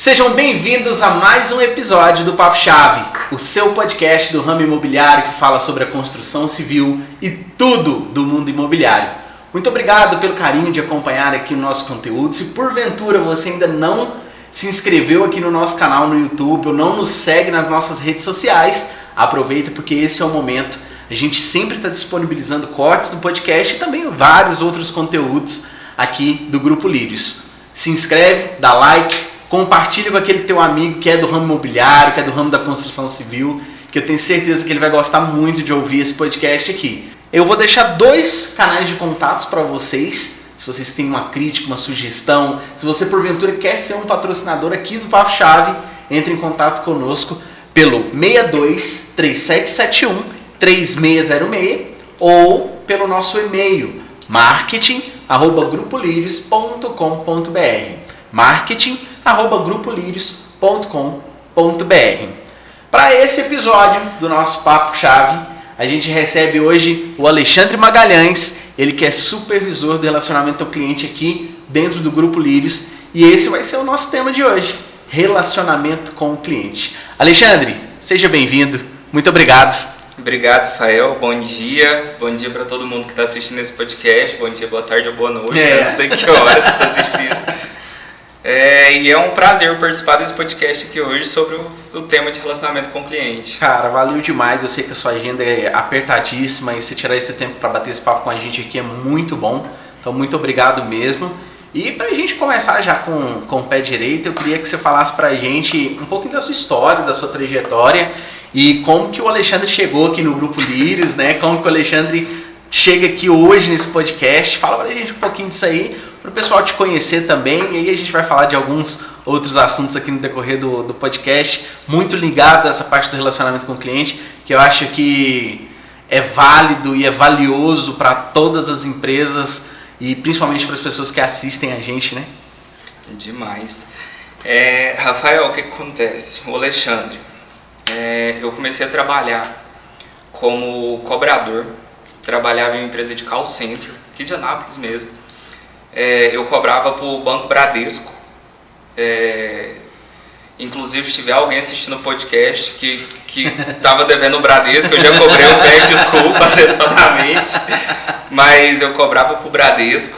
Sejam bem-vindos a mais um episódio do Papo Chave, o seu podcast do ramo imobiliário que fala sobre a construção civil e tudo do mundo imobiliário. Muito obrigado pelo carinho de acompanhar aqui o nosso conteúdo. Se porventura você ainda não se inscreveu aqui no nosso canal no YouTube ou não nos segue nas nossas redes sociais, aproveita porque esse é o momento. A gente sempre está disponibilizando cortes do podcast e também vários outros conteúdos aqui do Grupo Lírios. Se inscreve, dá like, compartilha com aquele teu amigo que é do ramo imobiliário, que é do ramo da construção civil, que eu tenho certeza que ele vai gostar muito de ouvir esse podcast aqui. Eu vou deixar 2 canais de contatos para vocês, se vocês têm uma crítica, uma sugestão, se você porventura quer ser um patrocinador aqui do Papo Chave, entre em contato conosco pelo 62 3771 3606 ou pelo nosso e-mail marketing@grupolirios.com.br marketing@grupolirios.com.br. Para esse episódio do nosso Papo Chave, a gente recebe hoje o Alexandre Magalhães, ele que é supervisor do relacionamento ao cliente aqui dentro do Grupo Lírios, e esse vai ser o nosso tema de hoje, relacionamento com o cliente. Alexandre, seja bem-vindo, muito obrigado. Obrigado, Rafael. Bom dia para todo mundo que está assistindo esse podcast. Bom dia, boa tarde ou boa noite. Eu não sei que hora você está assistindo. E é um prazer participar desse podcast aqui hoje sobre o tema de relacionamento com o cliente. Cara, valeu demais. Eu sei que a sua agenda é apertadíssima e você tirar esse tempo para bater esse papo com a gente aqui é muito bom. Então, muito obrigado mesmo. E para a gente começar já com o pé direito, eu queria que você falasse para a gente um pouquinho da sua história, da sua trajetória e como que o Alexandre chegou aqui no Grupo Lírios, né? Como que o Alexandre chega aqui hoje nesse podcast. Fala pra gente um pouquinho disso aí, para o pessoal te conhecer também. E aí a gente vai falar de alguns outros assuntos aqui no decorrer do podcast, muito ligados a essa parte do relacionamento com o cliente, que eu acho que é válido e é valioso para todas as empresas e principalmente para as pessoas que assistem a gente, né? Demais. Rafael, o que acontece? O Alexandre, eu comecei a trabalhar como cobrador, trabalhava em uma empresa de call center, aqui de Anápolis mesmo. Eu cobrava para o Banco Bradesco. Inclusive, se tiver alguém assistindo o podcast que estava devendo o Bradesco, eu já cobrei, eu peço desculpa antecipadamente, mas eu cobrava para o Bradesco.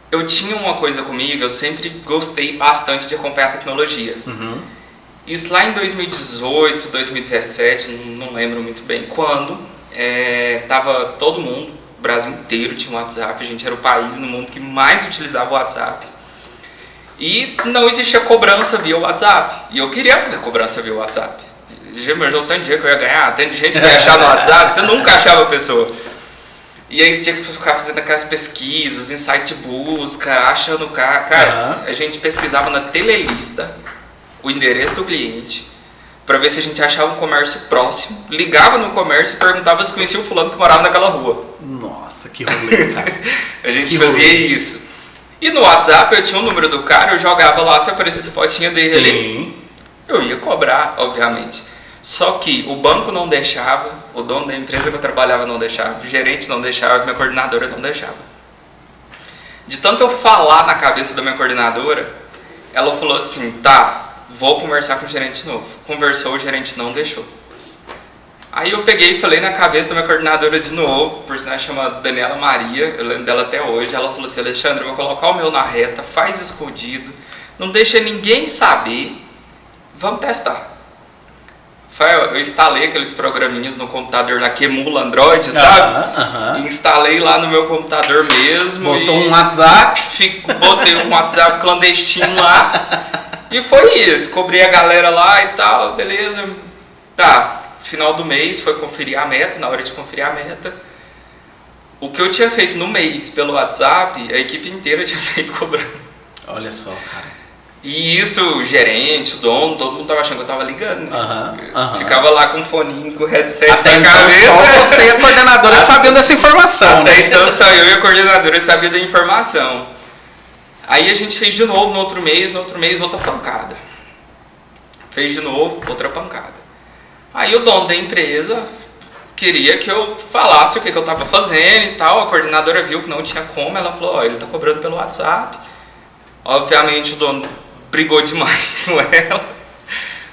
Eu tinha uma coisa comigo, eu sempre gostei bastante de acompanhar a tecnologia. Uhum. Isso lá em 2018, 2017, não lembro muito bem quando, tava todo mundo, o Brasil inteiro tinha um WhatsApp, a gente era o país no mundo que mais utilizava o WhatsApp. E não existia cobrança via WhatsApp, e eu queria fazer cobrança via WhatsApp. Mas o tanto de dinheiro que eu ia ganhar, tanto de gente que ia achar no WhatsApp, você nunca achava a pessoa. E aí você tinha que ficar fazendo aquelas pesquisas, em site de busca, achando o cara. A gente pesquisava na Telelista o endereço do cliente, para ver se a gente achava um comércio próximo, ligava no comércio e perguntava se conhecia o fulano que morava naquela rua. Nossa, que rolê, cara. A gente fazia isso. E no WhatsApp eu tinha o número do cara, eu jogava lá, se aparecesse fotinha dele ali, eu ia cobrar, obviamente. Só que o banco não deixava, o dono da empresa que eu trabalhava não deixava, o gerente não deixava, minha coordenadora não deixava. De tanto eu falar na cabeça da minha coordenadora, ela falou assim, tá, vou conversar com o gerente de novo. Conversou, o gerente não deixou. Aí eu peguei e falei na cabeça da minha coordenadora de novo, por sinal chama Daniela Maria, eu lembro dela até hoje. Ela falou assim, Alexandre, eu vou colocar o meu na reta, faz escondido, não deixa ninguém saber, vamos testar. Eu instalei aqueles programinhas no computador lá que emula Android, sabe? E instalei lá no meu computador mesmo. Botou um WhatsApp? Botei um WhatsApp clandestino lá. E foi isso. Cobri a galera lá e tal, beleza. Tá, final do mês foi conferir a meta, na hora de conferir a meta. O que eu tinha feito no mês pelo WhatsApp, a equipe inteira tinha feito cobrando. Olha só, cara. E isso, o gerente, o dono, todo mundo tava achando que eu tava ligando, né? Ficava lá com o foninho, com o headset até na cabeça. Só você e a coordenadora sabiam dessa informação, até né? Então só eu e a coordenadora sabia da informação. Aí a gente fez de novo no outro mês outra pancada. Fez de novo, outra pancada. Aí o dono da empresa queria que eu falasse o que eu tava fazendo e tal. A coordenadora viu que não tinha como, ela falou, ele tá cobrando pelo WhatsApp. Obviamente o dono brigou demais com ela,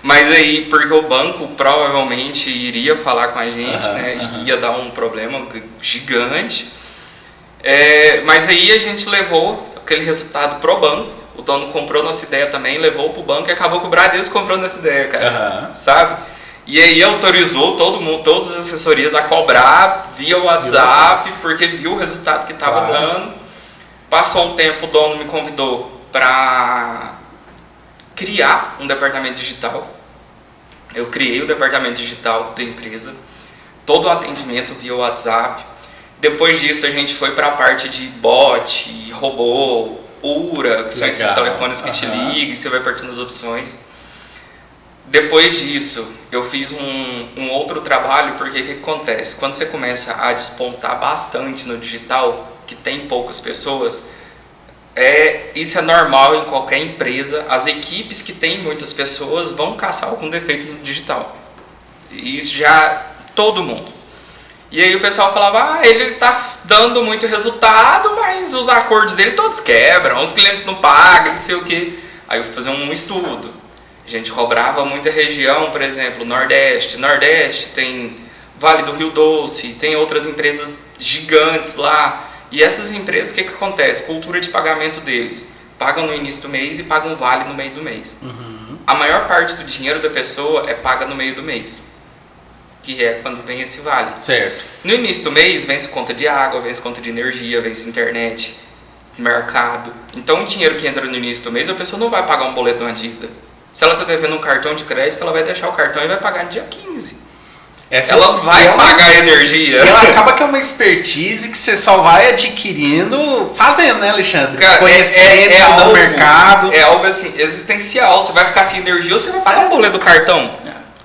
mas aí, porque o banco provavelmente iria falar com a gente, né, e ia dar um problema gigante. Mas aí a gente levou aquele resultado pro banco, o dono comprou nossa ideia também, levou pro banco e acabou que o Bradesco comprou nossa ideia, cara, sabe? E aí autorizou todo mundo, todas as assessorias a cobrar via WhatsApp, porque viu o resultado que estava dando. Passou um tempo, o dono me convidou para criar um departamento digital. Eu criei o departamento digital da empresa, todo o atendimento via WhatsApp. Depois disso a gente foi para a parte de bot, robô, URA, que são esses telefones que te ligam e você vai apertando as opções. Depois disso, eu fiz um outro trabalho, porque o que acontece? Quando você começa a despontar bastante no digital, que tem poucas pessoas, isso é normal em qualquer empresa. As equipes que têm muitas pessoas vão caçar algum defeito no digital. Isso já, todo mundo. E aí o pessoal falava, ele está dando muito resultado, mas os acordos dele todos quebram, os clientes não pagam, não sei o quê. Aí eu fui fazer um estudo. A gente cobrava muita região, por exemplo, Nordeste. Nordeste tem Vale do Rio Doce, tem outras empresas gigantes lá. E essas empresas, o que acontece? Cultura de pagamento deles. Pagam no início do mês e pagam vale no meio do mês. A maior parte do dinheiro da pessoa é paga no meio do mês, que é quando vem esse vale. Certo. No início do mês, vence conta de água, vence conta de energia, vence internet, mercado. Então o dinheiro que entra no início do mês, a pessoa não vai pagar um boleto de uma dívida. Se ela está devendo um cartão de crédito, ela vai deixar o cartão e vai pagar no dia 15. Ela vai pagar a energia. Ela acaba que é uma expertise que você só vai adquirindo fazendo, né, Alexandre? Cara, conhecendo o mercado. É algo assim, existencial. Você vai ficar sem energia ou você vai pagar um boleto do cartão.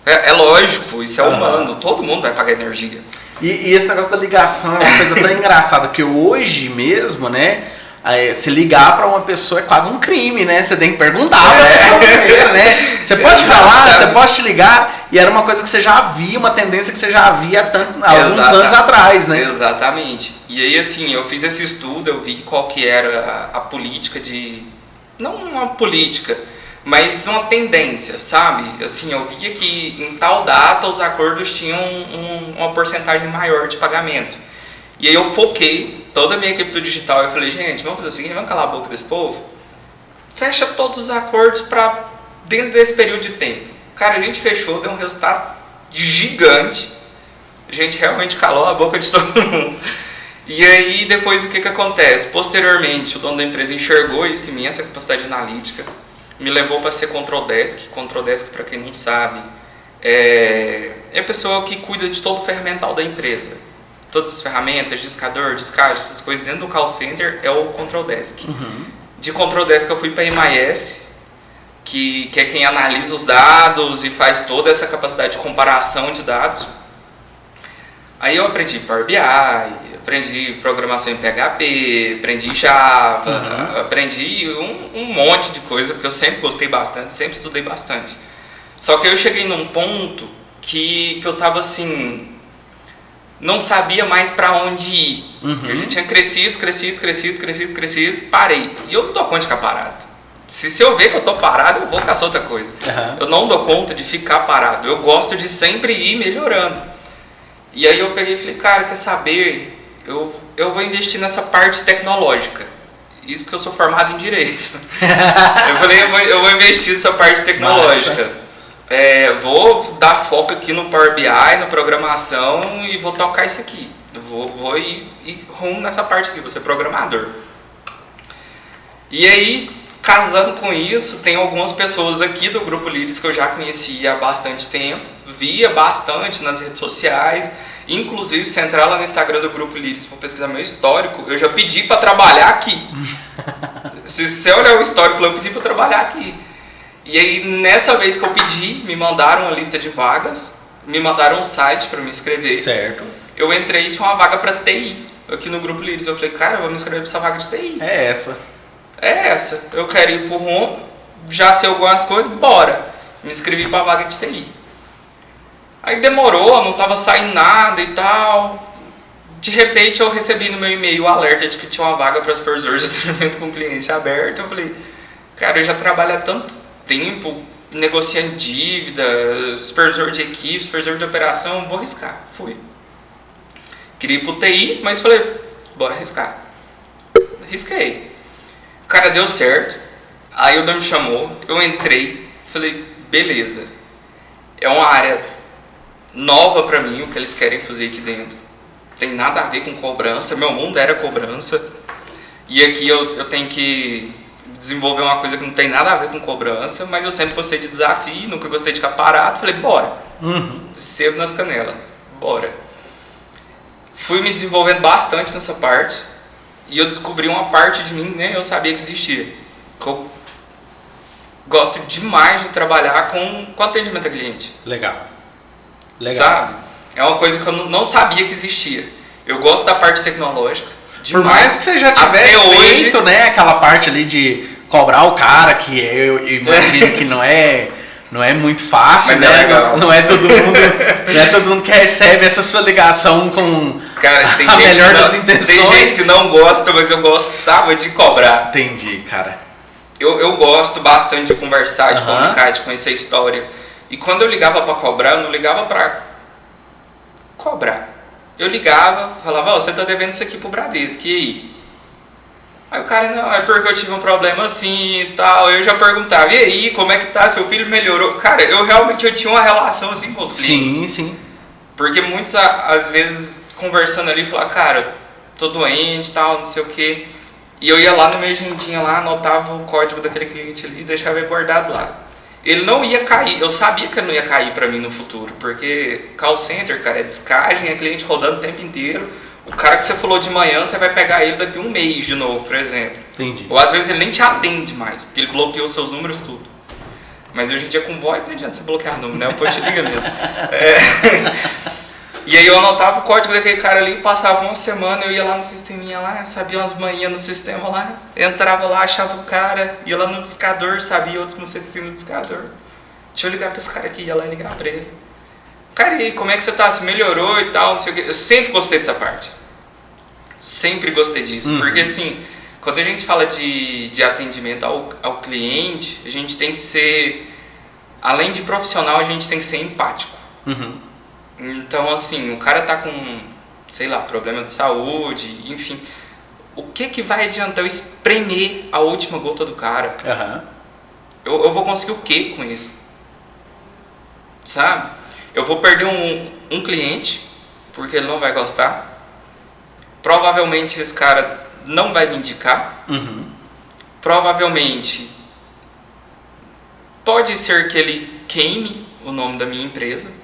É lógico, isso é humano. Todo mundo vai pagar energia. E esse negócio da ligação é uma coisa tão engraçada, porque hoje mesmo, né? Se ligar para uma pessoa é quase um crime, né? Você tem que perguntar para a pessoa primeiro, né? Você pode falar, você pode te ligar, e era uma coisa que você já via, uma tendência que você já via há alguns anos atrás, né? Exatamente. E aí, assim, eu fiz esse estudo, eu vi qual que era a política não uma política, mas uma tendência, sabe? Assim, eu via que em tal data os acordos tinham uma porcentagem maior de pagamento. E aí eu foquei toda a minha equipe do digital. Eu falei, gente, vamos fazer o seguinte, vamos calar a boca desse povo. Fecha todos os acordos para dentro desse período de tempo. Cara, a gente fechou, deu um resultado gigante. A gente realmente calou a boca de todo mundo. E aí depois o que acontece? Posteriormente, o dono da empresa enxergou isso em mim, essa capacidade analítica. Me levou para ser Control Desk. Control Desk, para quem não sabe, é a pessoa que cuida de todo o ferramental da empresa. Todas as ferramentas, discador, descagem, essas coisas dentro do call center é o Control Desk. De Control Desk eu fui para MIS, que é quem analisa os dados e faz toda essa capacidade de comparação de dados. Aí eu aprendi Power BI, aprendi programação em PHP, aprendi Java, aprendi um monte de coisa, porque eu sempre gostei bastante, sempre estudei bastante. Só que eu cheguei num ponto que eu tava assim, não sabia mais para onde ir. Eu já tinha crescido, parei. E eu não dou conta de ficar parado. Se eu ver que eu tô parado, eu vou caçar outra coisa. Eu não dou conta de ficar parado. Eu gosto de sempre ir melhorando. E aí eu peguei e falei, cara, quer saber? Eu vou investir nessa parte tecnológica. Isso porque eu sou formado em Direito. Eu falei, eu vou investir nessa parte tecnológica. Vou dar foco aqui no Power BI, na programação e vou tocar isso aqui. Vou ir rumo nessa parte aqui, vou ser programador. E aí, casando com isso, tem algumas pessoas aqui do Grupo Líderes que eu já conhecia há bastante tempo, via bastante nas redes sociais, inclusive se entrar lá no Instagram do Grupo Líderes para pesquisar meu histórico, eu já pedi para trabalhar aqui. Se você olhar o histórico, eu pedi para trabalhar aqui. E aí, nessa vez que eu pedi, me mandaram uma lista de vagas, me mandaram um site para me inscrever. Certo. Eu entrei e tinha uma vaga para TI aqui no Grupo Líderes. Eu falei, cara, eu vou me inscrever para essa vaga de TI. É essa. Eu quero ir pro rumo, já sei algumas coisas, bora. Me inscrevi para a vaga de TI. Aí demorou, não estava saindo nada e tal. De repente, eu recebi no meu e-mail o alerta de que tinha uma vaga para supervisor de atendimento com cliente aberto. Eu falei, Cara, eu já trabalho há tanto tempo negociando dívida, supervisor de equipe, supervisor de operação, vou arriscar. Fui. Queria ir pro TI, mas falei, bora arriscar. Arrisquei. O cara deu certo. Aí o dono me chamou, eu entrei, falei, beleza. É uma área nova pra mim, o que eles querem fazer aqui dentro. Tem nada a ver com cobrança, meu mundo era cobrança. E aqui eu tenho que desenvolver uma coisa que não tem nada a ver com cobrança, mas eu sempre gostei de desafio, nunca gostei de ficar parado. Falei, bora. Cedo nas canelas, bora. Fui me desenvolvendo bastante nessa parte e eu descobri uma parte de mim que nem eu sabia que existia. Que eu gosto demais de trabalhar com atendimento a cliente. Legal. Sabe? É uma coisa que eu não sabia que existia. Eu gosto da parte tecnológica. Por mais que você já tivesse feito, né, aquela parte ali de cobrar o cara, que eu imagino que não é muito fácil, mas né? É legal. Não é todo mundo que recebe essa sua ligação com cara, tem a gente melhor das intenções. Tem gente que não gosta, mas eu gostava de cobrar. Entendi, cara. Eu gosto bastante de conversar, de comunicar, de conhecer a história. E quando eu ligava para cobrar, eu não ligava para cobrar. Eu ligava, falava, você tá devendo isso aqui pro Bradesco, e aí? Aí o cara, não, é porque eu tive um problema assim e tal. Eu já perguntava, e aí, como é que tá? Seu filho melhorou? Cara, eu tinha uma relação assim com os clientes. Sim. Porque muitos, às vezes, conversando ali, falavam, cara, tô doente e tal, não sei o quê. E eu ia lá no meu agendinha lá, anotava o código daquele cliente ali e deixava ele guardado lá. Ele não ia cair, eu sabia que ele não ia cair pra mim no futuro, porque call center, cara, é descagem, é cliente rodando o tempo inteiro. O cara que você falou de manhã, você vai pegar ele daqui um mês de novo, por exemplo. Entendi. Ou às vezes ele nem te atende mais, porque ele bloqueou seus números tudo. Mas hoje em dia com VoIP não adianta você bloquear número, né? O post liga mesmo. E aí eu anotava o código daquele cara ali, passava uma semana, eu ia lá no sisteminha lá, sabia umas manhãs no sistema lá, entrava lá, achava o cara, ia lá no discador, sabia outros macetes no discador. Deixa eu ligar pra esse cara aqui, ia lá e ligar pra ele. Cara, e aí, como é que você tá? Você melhorou e tal, não sei o quê. Eu sempre gostei dessa parte. Sempre gostei disso. Porque assim, quando a gente fala de atendimento ao cliente, a gente tem que ser, além de profissional, a gente tem que ser empático. Então, assim, o cara tá com, sei lá, problema de saúde, enfim. O que vai adiantar eu espremer a última gota do cara? Eu vou conseguir o que com isso? Sabe? Eu vou perder um cliente, porque ele não vai gostar. Provavelmente esse cara não vai me indicar. Provavelmente pode ser que ele queime o nome da minha empresa.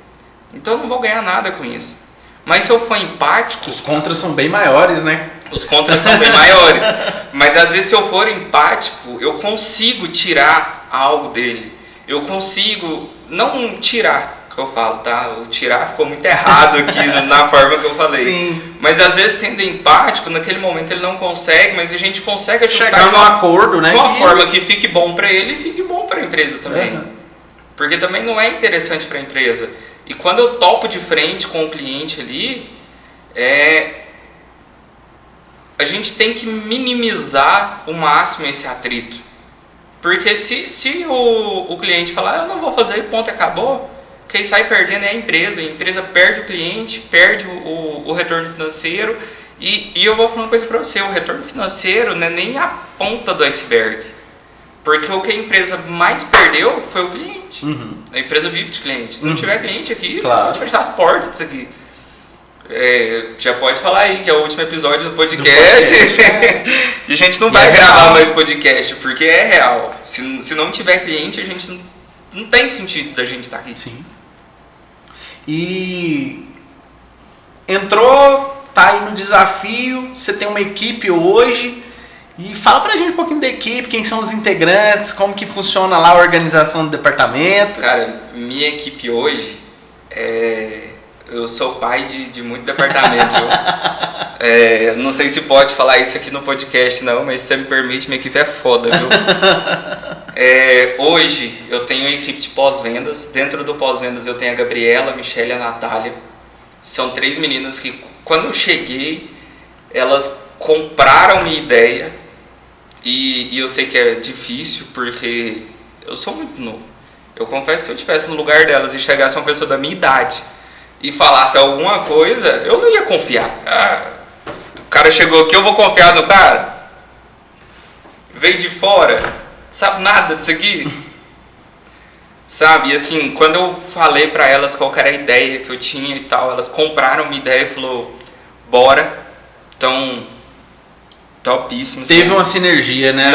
Então eu não vou ganhar nada com isso. Mas se eu for empático... Os contras são bem maiores, né? Os contras são bem maiores. Mas às vezes se eu for empático, eu consigo tirar algo dele. Eu consigo... Não tirar, que eu falo, tá? O tirar ficou muito errado aqui na forma que eu falei. Sim. Mas às vezes sendo empático, naquele momento ele não consegue, mas a gente consegue ajustar chegar num acordo, né? De uma forma que fique bom para ele e fique bom para a empresa também. Porque também não é interessante para a empresa. E quando eu topo de frente com o cliente ali, a gente tem que minimizar o máximo esse atrito. Porque se o cliente falar, eu não vou fazer e ponto, acabou, quem sai perdendo é a empresa perde o cliente, perde o retorno financeiro. E eu vou falar uma coisa para você, o retorno financeiro não é nem a ponta do iceberg. Porque o que a empresa mais perdeu foi o cliente. A empresa vive de cliente. Se não tiver cliente aqui, você pode fechar as portas disso aqui. Já pode falar aí que é o último episódio do podcast. E a gente não vai gravar mais podcast, porque é real. Se não tiver cliente, a gente não tem sentido da gente estar aqui. Sim. E entrou, tá aí no desafio, você tem uma equipe hoje. E fala pra gente um pouquinho da equipe, quem são os integrantes, como que funciona lá a organização do departamento. Cara, minha equipe hoje, eu sou pai de muito departamento. Não sei se pode falar isso aqui no podcast não, mas se você me permite, minha equipe é foda, viu? Hoje eu tenho uma equipe de pós-vendas. Dentro do pós-vendas eu tenho a Gabriela, a Michelle e a Natália. São 3 meninas que, quando eu cheguei, elas compraram minha ideia. E eu sei que é difícil porque eu sou muito novo. Eu confesso que se eu estivesse no lugar delas e chegasse uma pessoa da minha idade e falasse alguma coisa, eu não ia confiar. O cara chegou aqui, eu vou confiar no cara? Veio de fora, sabe nada disso aqui? Sabe, e assim, quando eu falei pra elas qual era a ideia que eu tinha e tal, elas compraram uma ideia e falou, bora. Então, topíssimo. Teve uma sinergia, né?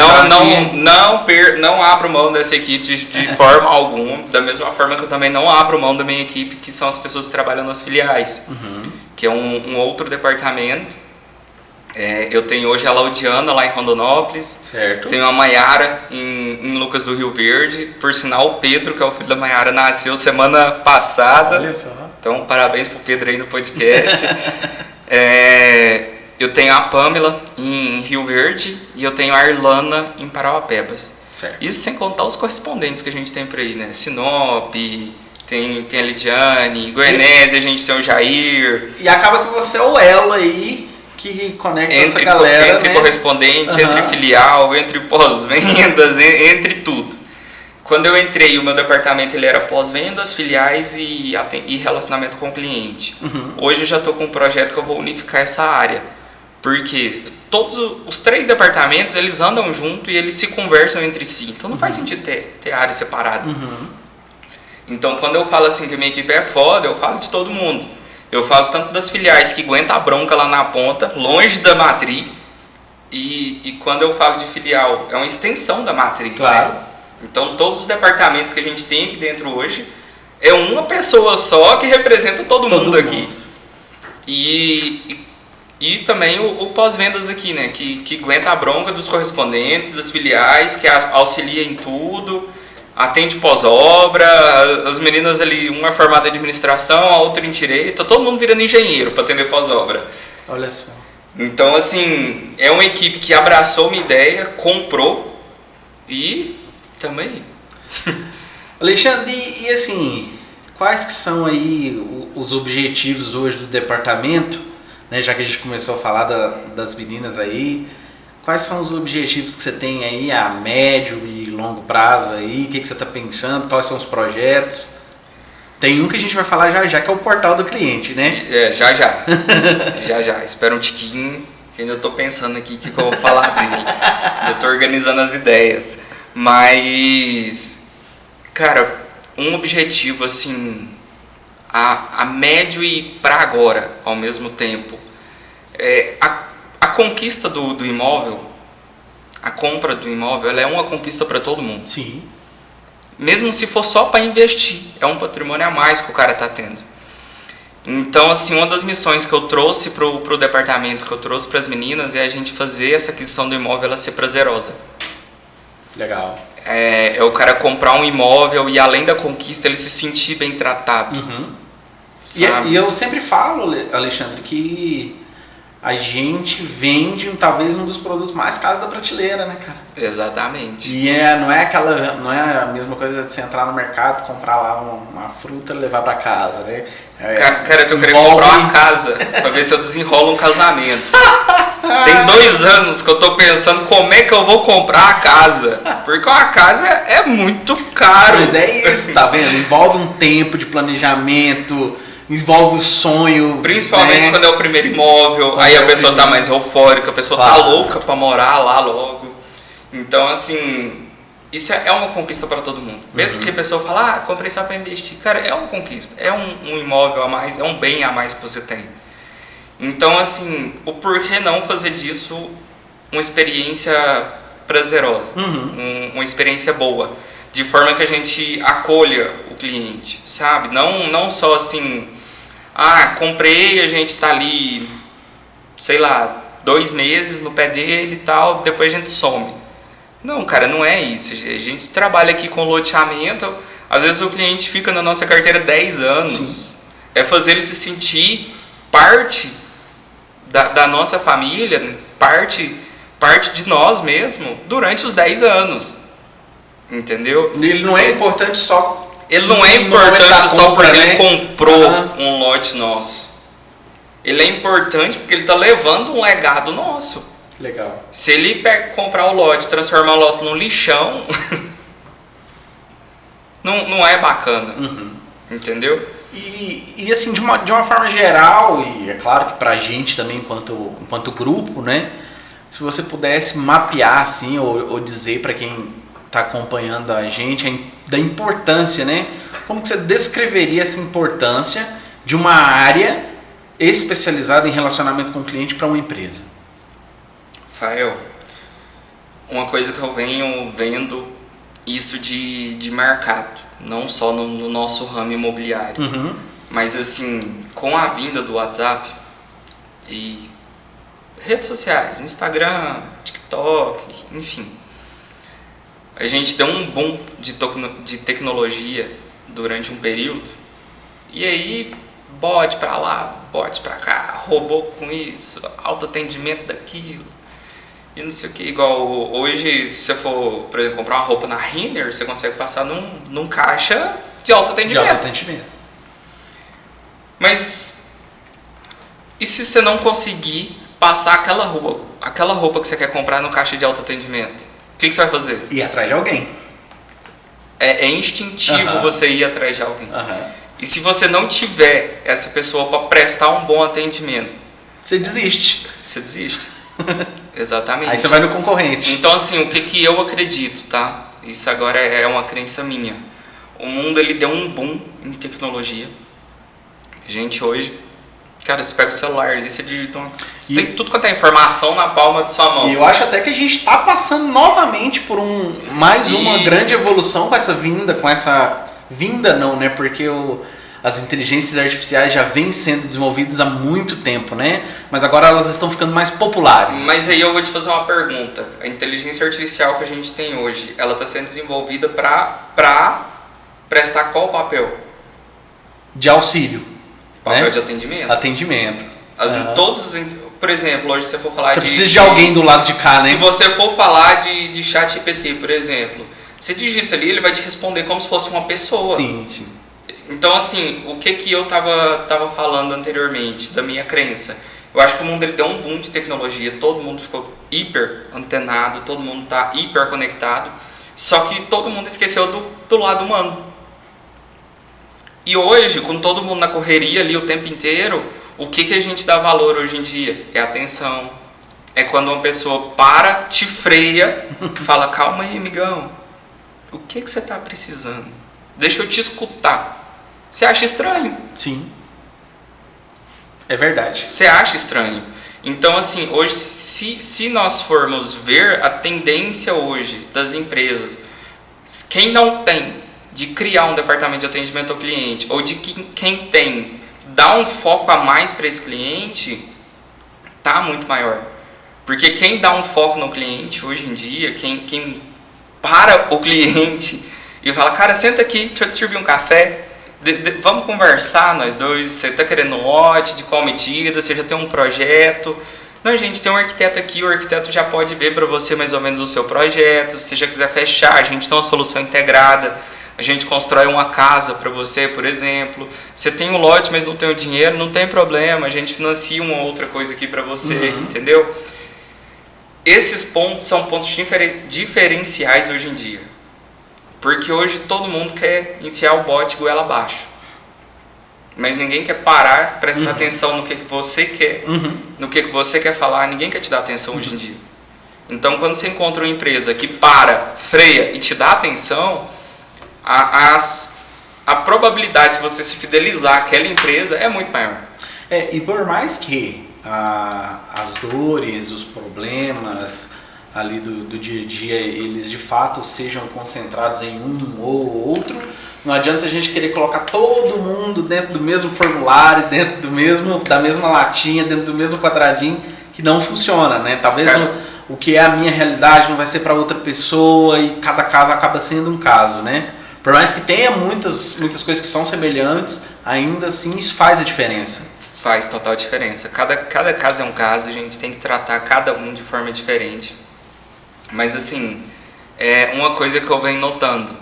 Não abro mão dessa equipe de forma alguma, da mesma forma que eu também não abro mão da minha equipe, que são as pessoas que trabalham nas filiais, que é um outro departamento. Eu tenho hoje a Laudiana lá em Rondonópolis, certo. Tenho a Maiara em Lucas do Rio Verde, por sinal o Pedro, que é o filho da Maiara, nasceu semana passada. Olha só. Então parabéns pro Pedro aí no podcast. Eu tenho a Pamela em Rio Verde e eu tenho a Irlana em Parauapebas. Certo. Isso sem contar os correspondentes que a gente tem por aí, né? Sinop, tem a Lidiane, Goianésia, a gente tem o Jair. E acaba que você é o elo aí que conecta essa galera, entre né? Correspondente, entre filial, entre pós-vendas, entre tudo. Quando eu entrei, o meu departamento ele era pós-vendas, filiais e relacionamento com o cliente. Hoje eu já estou com um projeto que eu vou unificar essa área. Porque todos os 3 departamentos, eles andam junto e eles se conversam entre si. Então não faz sentido ter área separada. Então quando eu falo assim que a minha equipe é foda, eu falo de todo mundo. Eu falo tanto das filiais que aguenta a bronca lá na ponta, longe da matriz. E quando eu falo de filial, é uma extensão da matriz. Claro. Né? Então todos os departamentos que a gente tem aqui dentro hoje, é uma pessoa só que representa todo mundo aqui. E também o pós-vendas aqui, né? Que aguenta a bronca dos correspondentes, das filiais, que auxilia em tudo, atende pós-obra, as meninas ali, uma é formada em administração, a outra em direito, todo mundo virando engenheiro para atender pós-obra. Olha só. Então, assim, é uma equipe que abraçou uma ideia, comprou e também. Alexandre, e assim, quais que são aí os objetivos hoje do departamento? Né, já que a gente começou a falar das meninas aí, quais são os objetivos que você tem aí a médio e longo prazo aí? O que você está pensando? Quais são os projetos? Tem um que a gente vai falar já, que é o portal do cliente, né? Já. já. Espera um tiquinho, que ainda estou pensando aqui o que eu vou falar dele. Eu estou organizando as ideias. Mas, cara, um objetivo assim... A médio e para agora, ao mesmo tempo. A conquista do imóvel, a compra do imóvel, ela é uma conquista para todo mundo. Sim. Mesmo se for só para investir, é um patrimônio a mais que o cara está tendo. Então, assim, uma das missões que eu trouxe para o departamento, que eu trouxe para as meninas, é a gente fazer essa aquisição do imóvel ela ser prazerosa. Legal. É o cara comprar um imóvel e além da conquista ele se sentir bem tratado. E eu sempre falo, Alexandre, que a gente vende talvez um dos produtos mais caros da prateleira, né, cara? Exatamente. E não é a mesma coisa de você entrar no mercado, comprar lá uma fruta e levar para casa, né? Cara, eu tô querendo comprar uma casa para ver se eu desenrolo um casamento. Tem 2 anos que eu tô pensando como é que eu vou comprar a casa. Porque uma casa é muito caro. Mas é isso, tá vendo? Envolve um tempo de planejamento, envolve o sonho. Principalmente, né? Quando é o primeiro imóvel, aí a pessoa tá mais eufórica, a pessoa tá louca pra morar lá logo. Então, assim, isso é uma conquista para todo mundo. Mesmo que a pessoa fale, comprei só pra investir. Cara, é uma conquista, é um imóvel a mais, é um bem a mais que você tem. Então, assim, o porquê não fazer disso uma experiência prazerosa, uma experiência boa, de forma que a gente acolha o cliente, sabe? Não só assim, comprei, a gente tá ali, sei lá, 2 meses no pé dele e tal, depois a gente some. Não, cara, não é isso. A gente trabalha aqui com loteamento, às vezes o cliente fica na nossa carteira 10 anos. Sim. É fazer ele se sentir parte da nossa família, parte de nós mesmo, durante os 10 anos. Entendeu? Ele não é importante só... Ele não é importante só porque ele comprou um lote nosso. Ele é importante porque ele está levando um legado nosso. Legal. Se ele comprar o lote e transformar o lote num lixão, não é bacana. Entendeu? E assim, de uma forma geral, e é claro que pra gente também, enquanto grupo, né? Se você pudesse mapear, assim, ou dizer para quem está acompanhando a gente da importância, né? Como que você descreveria essa importância de uma área especializada em relacionamento com o cliente para uma empresa? Rafael, uma coisa que eu venho vendo isso de mercado, não só no nosso ramo imobiliário, mas assim, com a vinda do WhatsApp e redes sociais, Instagram, TikTok, enfim, a gente deu um boom de tecnologia durante um período, e aí bot pra lá, bot pra cá, robô com isso, autoatendimento daquilo, e não sei o que. Igual hoje, se você for, por exemplo, comprar uma roupa na Renner, você consegue passar num caixa de autoatendimento. Mas e se você não conseguir passar aquela roupa que você quer comprar no caixa de autoatendimento? O que você vai fazer? Ir atrás de alguém. É instintivo você ir atrás de alguém. E se você não tiver essa pessoa para prestar um bom atendimento, você desiste. Exatamente. Aí você vai no concorrente. Então, assim, o que eu acredito, tá? Isso agora é uma crença minha. O mundo, ele deu um boom em tecnologia. A gente hoje, cara, você pega o celular ali, você digita você tem tudo quanto é informação na palma de sua mão. E eu acho até que a gente está passando novamente por uma grande evolução com essa vinda não, né? Porque as inteligências artificiais já vêm sendo desenvolvidas há muito tempo, né? Mas agora elas estão ficando mais populares. Mas aí eu vou te fazer uma pergunta. A inteligência artificial que a gente tem hoje, ela está sendo desenvolvida para prestar qual papel? De auxílio. Papel, né? De Atendimento. Por exemplo, hoje você for falar você precisa de alguém do lado de cá, né? Se você for falar de chat GPT, por exemplo, você digita ali, ele vai te responder como se fosse uma pessoa. Sim. Então, assim, o que eu tava falando anteriormente, da minha crença? Eu acho que o mundo ele deu um boom de tecnologia, todo mundo ficou hiper antenado, todo mundo está hiper conectado, só que todo mundo esqueceu do lado humano. E hoje, com todo mundo na correria ali o tempo inteiro, o que a gente dá valor hoje em dia? É atenção. É quando uma pessoa te freia, fala, calma aí, amigão, o que você está precisando? Deixa eu te escutar. Você acha estranho? Sim. É verdade. Você acha estranho. Então, assim, hoje, se nós formos ver a tendência hoje das empresas, quem não tem de criar um departamento de atendimento ao cliente, ou de quem tem, dar um foco a mais para esse cliente, tá muito maior. Porque quem dá um foco no cliente hoje em dia, quem para o cliente e fala, cara, senta aqui, deixa eu te servir um café, vamos conversar nós dois, você está querendo um lote, de qual medida, você já tem um projeto. Não, gente, tem um arquiteto aqui, o arquiteto já pode ver para você mais ou menos o seu projeto, se você já quiser fechar, a gente tem uma solução integrada, a gente constrói uma casa para você, por exemplo. Você tem um lote, mas não tem o dinheiro, não tem problema, a gente financia uma outra coisa aqui para você, entendeu? Esses pontos são pontos diferenciais hoje em dia. Porque hoje todo mundo quer enfiar o bote goela abaixo. Mas ninguém quer parar, prestar atenção no que você quer, no que você quer falar, ninguém quer te dar atenção hoje em dia. Então, quando você encontra uma empresa que para, freia e te dá atenção, a probabilidade de você se fidelizar àquela empresa é muito maior. E por mais que as dores, os problemas ali do dia a dia, eles de fato sejam concentrados em um ou outro, não adianta a gente querer colocar todo mundo dentro do mesmo formulário, dentro da mesma latinha, dentro do mesmo quadradinho, que não funciona, né? Talvez o que é a minha realidade não vai ser para outra pessoa e cada caso acaba sendo um caso, né? Por mais que tenha muitas coisas que são semelhantes, ainda assim isso faz a diferença. Faz total diferença. Cada caso é um caso, a gente tem que tratar cada um de forma diferente. Mas assim, uma coisa que eu venho notando,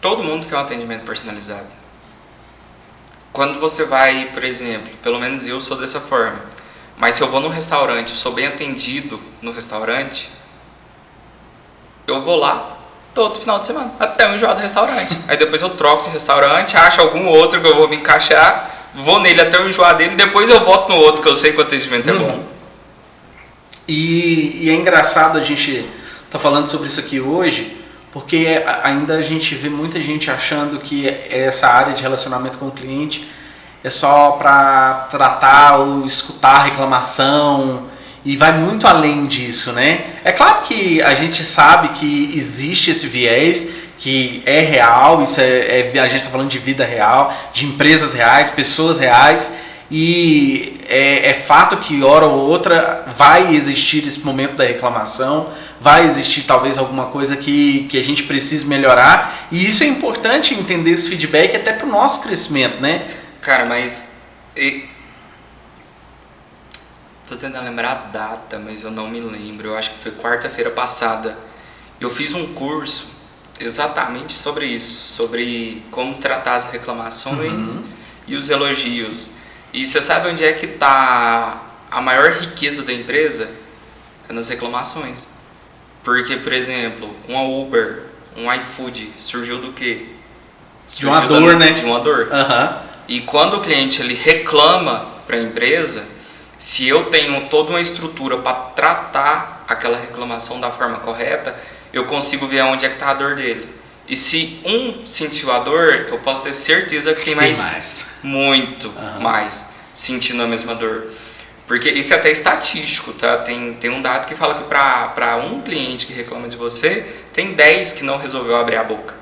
todo mundo quer um atendimento personalizado. Quando você vai, por exemplo, pelo menos eu sou dessa forma, Mas se eu vou num restaurante, eu sou bem atendido no restaurante, eu vou lá todo final de semana, até eu enjoar do restaurante. Aí depois eu troco de restaurante, acho algum outro que eu vou me encaixar, vou nele até eu enjoar dele, depois eu volto no outro que eu sei que o atendimento é bom. E é engraçado a gente tá falando sobre isso aqui hoje, porque ainda a gente vê muita gente achando que essa área de relacionamento com o cliente é só para tratar ou escutar a reclamação, e vai muito além disso, né? É claro que a gente sabe que existe esse viés, que é real, isso a gente está falando de vida real, de empresas reais, pessoas reais, e é fato que hora ou outra vai existir esse momento da reclamação, vai existir talvez alguma coisa que a gente precise melhorar, e isso é importante entender esse feedback até para o nosso crescimento, né? Cara, mas... Tô tentando lembrar a data, mas eu não me lembro. Eu acho que foi quarta-feira passada. Eu fiz um curso exatamente sobre isso, sobre como tratar as reclamações e os elogios. E você sabe onde é que está a maior riqueza da empresa? É nas reclamações. Porque, por exemplo, uma Uber, um iFood, surgiu do quê? De uma dor, né? De uma dor. E quando o cliente ele reclama para a empresa, se eu tenho toda uma estrutura para tratar aquela reclamação da forma correta, eu consigo ver onde é que está a dor dele. E se um sentiu a dor, eu posso ter certeza que tem mais. Muito mais sentindo a mesma dor. Porque isso é até estatístico, tá? Tem um dado que fala que para um cliente que reclama de você, tem 10 que não resolveu abrir a boca.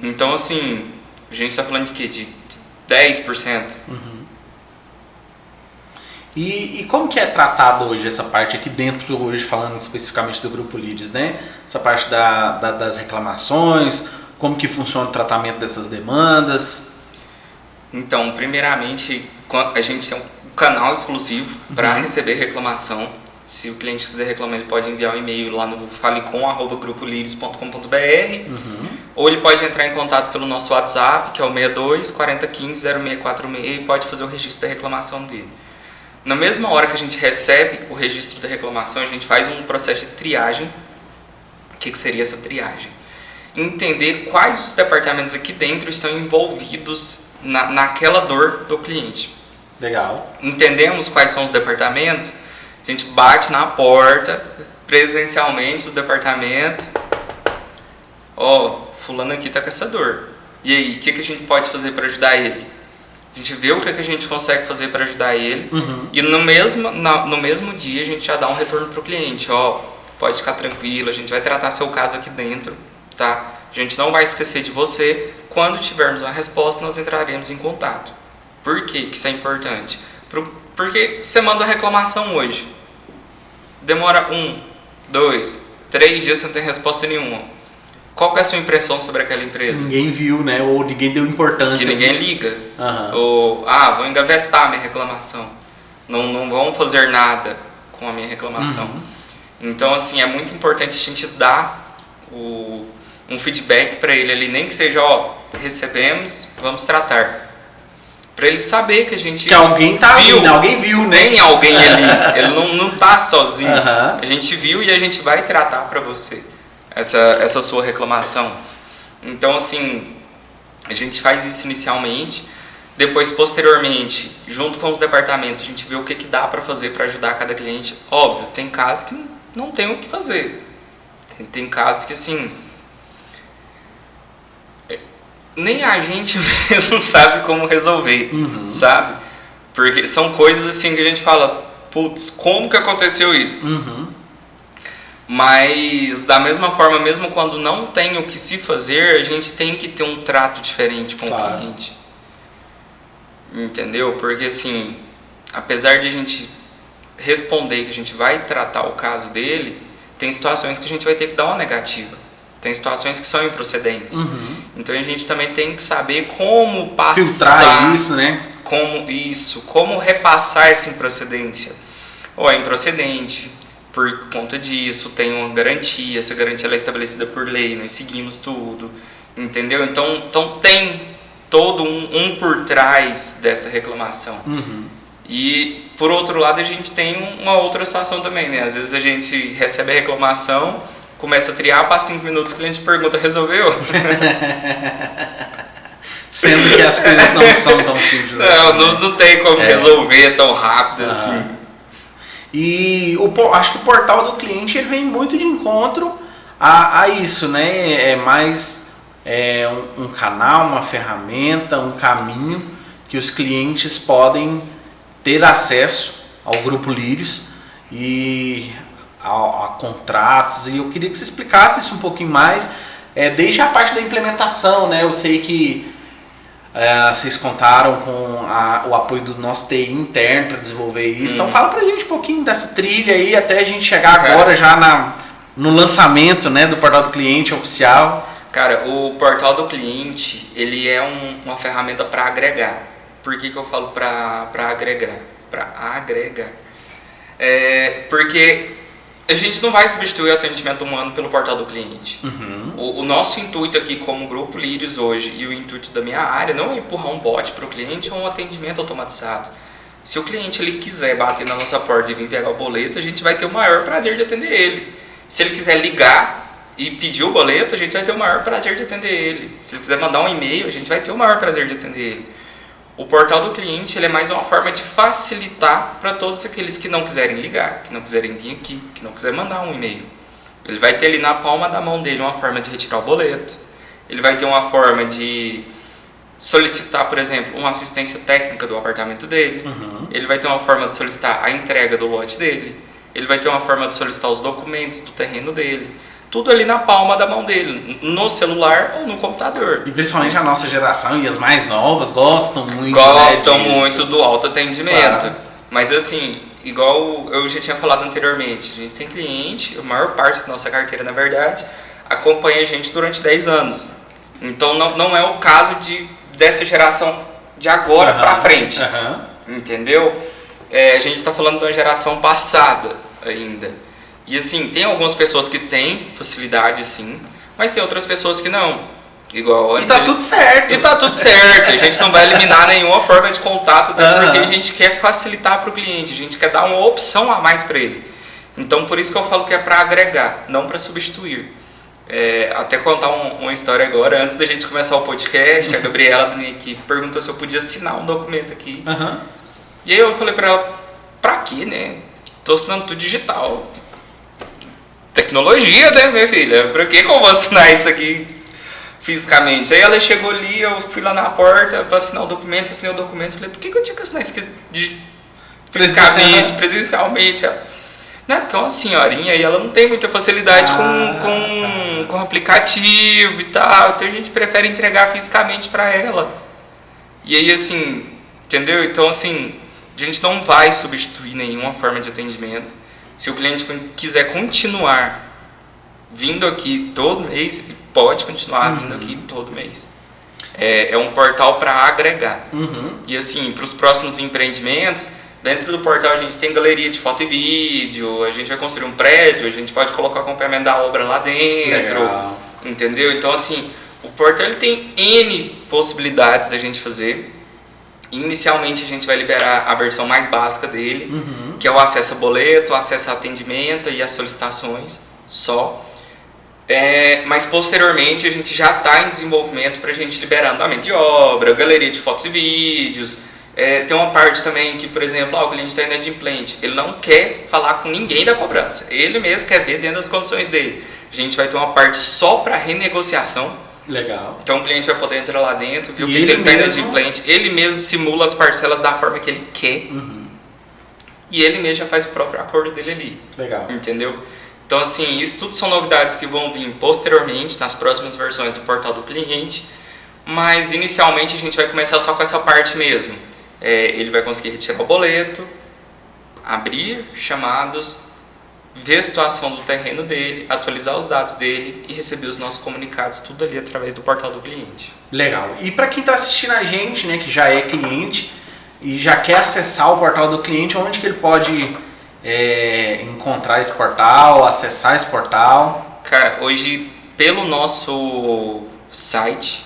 Então, assim, a gente está falando de quê? De 10%. E como que é tratado hoje essa parte aqui dentro, hoje falando especificamente do Grupo Líderes, né? Essa parte das reclamações, como que funciona o tratamento dessas demandas? Então, primeiramente, a gente tem um canal exclusivo para receber reclamação. Se o cliente quiser reclamar, ele pode enviar um e-mail lá no falecom@grupolideres.com.br ou ele pode entrar em contato pelo nosso WhatsApp, que é o 62 4015 0646, e pode fazer o registro da reclamação dele. Na mesma hora que a gente recebe o registro da reclamação, a gente faz um processo de triagem. O que seria essa triagem? Entender quais os departamentos aqui dentro estão envolvidos naquela dor do cliente. Legal. Entendemos quais são os departamentos, a gente bate na porta presencialmente do departamento. Fulano aqui está com essa dor. E aí, o que a gente pode fazer para ajudar ele? A gente vê o que a gente consegue fazer para ajudar ele e no mesmo dia a gente já dá um retorno para o cliente. Pode ficar tranquilo, a gente vai tratar seu caso aqui dentro, tá? A gente não vai esquecer de você. Quando tivermos uma resposta, nós entraremos em contato. Por que isso é importante? Porque você manda a reclamação hoje, demora 1, 2, 3 dias sem ter resposta nenhuma. Qual que é a sua impressão sobre aquela empresa? Ninguém viu, né? Ou ninguém deu importância. Que ninguém liga. Ou, vão engavetar minha reclamação. Não vão fazer nada com a minha reclamação. Então, assim, é muito importante a gente dar um feedback para ele ali, nem que seja, recebemos, vamos tratar. Para ele saber que a gente que alguém tá viu, ali, alguém viu, né? Tem alguém ali. Ele não tá sozinho. A gente viu e a gente vai tratar para você essa sua reclamação. Então, assim, a gente faz isso inicialmente, depois, posteriormente, junto com os departamentos, a gente vê o que dá para fazer para ajudar cada cliente. Óbvio, tem casos que não tem o que fazer. Tem casos que, assim, nem a gente mesmo sabe como resolver, sabe? Porque são coisas assim que a gente fala, putz, como que aconteceu isso? Mas, da mesma forma, mesmo quando não tem o que se fazer, a gente tem que ter um trato diferente com o cliente. Entendeu? Porque, assim, apesar de a gente responder que a gente vai tratar o caso dele, tem situações que a gente vai ter que dar uma negativa. Tem situações que são improcedentes. Então, a gente também tem que saber como passar... filtrar isso, né? Como repassar essa improcedência. Ou é improcedente... Por conta disso, tem uma garantia, essa garantia ela é estabelecida por lei, nós seguimos tudo, entendeu? Então tem todo um por trás dessa reclamação. E, por outro lado, a gente tem uma outra situação também, né? Às vezes a gente recebe a reclamação, começa a triar, passa 5 minutos, o cliente pergunta, resolveu? Sendo que as coisas não são tão simples assim. Não tem como resolver tão rápido assim. E acho que o portal do cliente ele vem muito de encontro a isso, né? É mais um canal, uma ferramenta, um caminho que os clientes podem ter acesso ao Grupo Lírios e a contratos. E eu queria que você explicasse isso um pouquinho mais, desde a parte da implementação, né? Eu sei que vocês contaram com o apoio do nosso TI interno para desenvolver isso. Então fala pra gente um pouquinho dessa trilha aí até a gente chegar agora já no lançamento, né, do portal do cliente oficial. Cara, o portal do cliente, ele é uma ferramenta para agregar. Por que eu falo para agregar? Para agregar. Porque a gente não vai substituir o atendimento humano pelo portal do cliente. O nosso intuito aqui como Grupo Lírios hoje e o intuito da minha área não é empurrar um bot para o cliente ou um atendimento automatizado. Se o cliente ele quiser bater na nossa porta e vir pegar o boleto, a gente vai ter o maior prazer de atender ele. Se ele quiser ligar e pedir o boleto, a gente vai ter o maior prazer de atender ele. Se ele quiser mandar um e-mail, a gente vai ter o maior prazer de atender ele. O portal do cliente ele é mais uma forma de facilitar para todos aqueles que não quiserem ligar, que não quiserem vir aqui, que não quiserem mandar um e-mail. Ele vai ter ali na palma da mão dele uma forma de retirar o boleto. Ele vai ter uma forma de solicitar, por exemplo, uma assistência técnica do apartamento dele. Ele vai ter uma forma de solicitar a entrega do lote dele. Ele vai ter uma forma de solicitar os documentos do terreno dele. Tudo ali na palma da mão dele, no celular ou no computador. E principalmente a nossa geração e as mais novas gostam muito. Gostam muito do autoatendimento. Claro. Mas assim, igual eu já tinha falado anteriormente, a gente tem cliente, a maior parte da nossa carteira, na verdade, acompanha a gente durante 10 anos. Então não é o caso dessa geração de agora para frente. Entendeu? A gente está falando de uma geração passada ainda. E assim, tem algumas pessoas que têm facilidade sim, mas tem outras pessoas que não. Igual antes. E tá tudo certo. E tá tudo certo. A gente não vai eliminar nenhuma forma de contato, até porque a gente quer facilitar para o cliente, a gente quer dar uma opção a mais para ele. Então por isso que eu falo que é para agregar, não para substituir. Até contar uma história agora, antes da gente começar o podcast, a Gabriela da minha equipe perguntou se eu podia assinar um documento aqui. E aí eu falei para ela, pra quê, né? Tô assinando tudo digital. Tecnologia, né, minha filha? Pra que eu vou assinar isso aqui fisicamente? Aí ela chegou ali, eu fui lá na porta pra assinar o documento, assinei o documento. Falei, por que eu tinha que assinar isso fisicamente, presencialmente? Não, porque é uma senhorinha e ela não tem muita facilidade com aplicativo e tal. Então a gente prefere entregar fisicamente pra ela. E aí, assim, entendeu? Então, assim, a gente não vai substituir nenhuma forma de atendimento. Se o cliente quiser continuar vindo aqui todo mês, ele pode continuar vindo aqui todo mês. É um portal para agregar. E assim, para os próximos empreendimentos, dentro do portal a gente tem galeria de foto e vídeo, a gente vai construir um prédio, a gente pode colocar o acompanhamento da obra lá dentro. Legal. Entendeu? Então assim, o portal ele tem N possibilidades da gente fazer. Inicialmente a gente vai liberar a versão mais básica dele, que é o acesso a boleto, o acesso a atendimento e as solicitações só. Mas posteriormente a gente já está em desenvolvimento para a gente liberar andamento de obra, galeria de fotos e vídeos. Tem uma parte também que, por exemplo, o cliente está inadimplente, ele não quer falar com ninguém da cobrança, ele mesmo quer ver dentro das condições dele. A gente vai ter uma parte só para renegociação. Legal. Então o cliente vai poder entrar lá dentro, ver o que ele está inadimplente, ele mesmo simula as parcelas da forma que ele quer e ele mesmo já faz o próprio acordo dele ali. Legal. Entendeu? Então assim, isso tudo são novidades que vão vir posteriormente nas próximas versões do portal do cliente, mas inicialmente a gente vai começar só com essa parte mesmo. Ele vai conseguir retirar o boleto, abrir chamados, ver a situação do terreno dele, atualizar os dados dele e receber os nossos comunicados, tudo ali através do portal do cliente. Legal. E para quem está assistindo a gente, né, que já é cliente e já quer acessar o portal do cliente, onde que ele pode encontrar esse portal, acessar esse portal? Cara, hoje pelo nosso site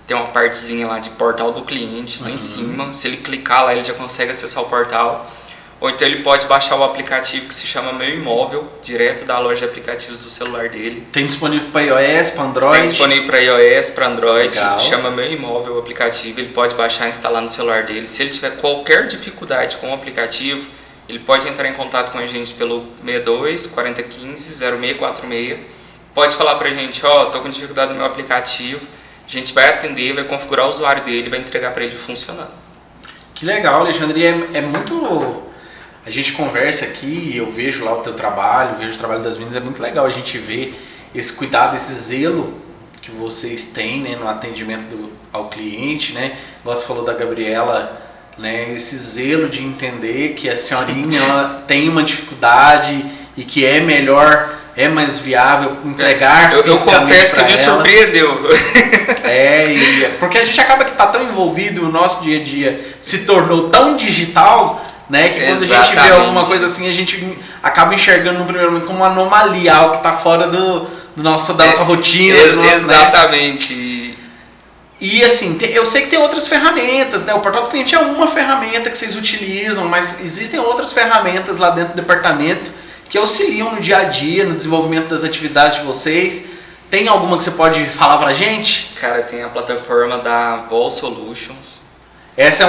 tem uma partezinha lá de portal do cliente lá em cima. Se ele clicar lá, ele já consegue acessar o portal. Ou então ele pode baixar o aplicativo que se chama Meu Imóvel, direto da loja de aplicativos do celular dele. Tem disponível para iOS, para Android? Tem disponível para iOS, para Android. Legal. Chama Meu Imóvel o aplicativo. Ele pode baixar e instalar no celular dele. Se ele tiver qualquer dificuldade com o aplicativo, ele pode entrar em contato com a gente pelo 62 4015 0646. Pode falar pra gente, tô com dificuldade no meu aplicativo. A gente vai atender, vai configurar o usuário dele, vai entregar para ele funcionando. Que legal, Alexandre. É muito... A gente conversa aqui, eu vejo lá o teu trabalho, vejo o trabalho das meninas, é muito legal a gente ver esse cuidado, esse zelo que vocês têm, né, no atendimento ao cliente, né? Você falou da Gabriela, né, esse zelo de entender que a senhorinha ela tem uma dificuldade e que é melhor, é mais viável entregar eu confesso que me surpreendeu. Porque a gente acaba que tá tão envolvido, o nosso dia a dia se tornou tão digital, né, que quando a gente vê alguma coisa assim, a gente acaba enxergando no primeiro momento como uma anomalia, algo que está fora da nossa rotina. Exatamente. Né? E assim, eu sei que tem outras ferramentas, né? O portal do cliente é uma ferramenta que vocês utilizam, mas existem outras ferramentas lá dentro do departamento que auxiliam no dia a dia, no desenvolvimento das atividades de vocês. Tem alguma que você pode falar pra gente? Cara, tem a plataforma da Vol Solutions. Essa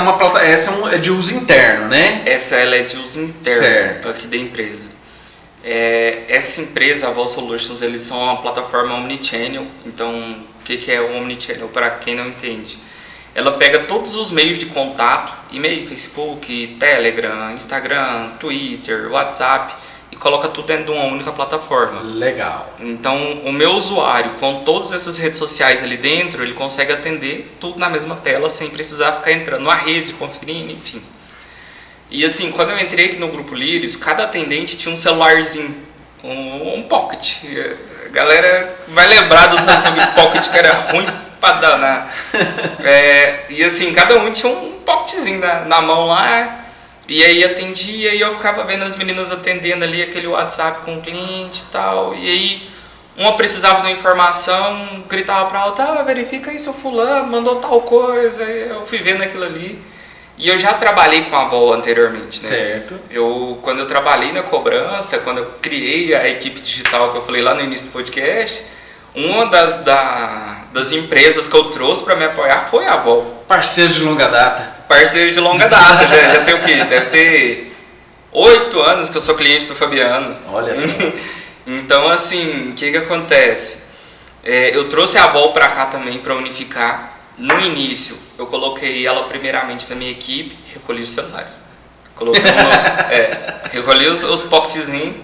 é de uso interno, né? Ela é de uso interno, certo, aqui da empresa. Essa empresa, a Vol Solutions, eles são uma plataforma omnichannel. Então, o que é o omnichannel para quem não entende? Ela pega todos os meios de contato, e-mail, Facebook, Telegram, Instagram, Twitter, WhatsApp, e coloca tudo dentro de uma única plataforma. Legal. Então, o meu usuário, com todas essas redes sociais ali dentro, ele consegue atender tudo na mesma tela, sem precisar ficar entrando na rede, conferindo, enfim. E assim, quando eu entrei aqui no Grupo Lírios, cada atendente tinha um celularzinho, um Pocket. A galera vai lembrar do Samsung Pocket, que era ruim pra danar. E assim, cada um tinha um Pocketzinho na mão lá. E aí atendia e eu ficava vendo as meninas atendendo ali aquele WhatsApp com o cliente e tal. E aí uma precisava de uma informação, gritava pra outra, verifica aí seu fulano, mandou tal coisa. Eu fui vendo aquilo ali. E eu já trabalhei com a Vol anteriormente, né? Certo. Quando eu trabalhei na cobrança, quando eu criei a equipe digital que eu falei lá no início do podcast, uma das empresas que eu trouxe para me apoiar foi a Vol. Parceiros de longa data. Parceiros de longa data, já tem o quê? Deve ter 8 anos que eu sou cliente do Fabiano. Olha só. Então, assim, o que acontece? Eu trouxe a Vol para cá também para unificar. No início, eu coloquei ela primeiramente na minha equipe, recolhi os celulares. Recolhi os pocketzinhos,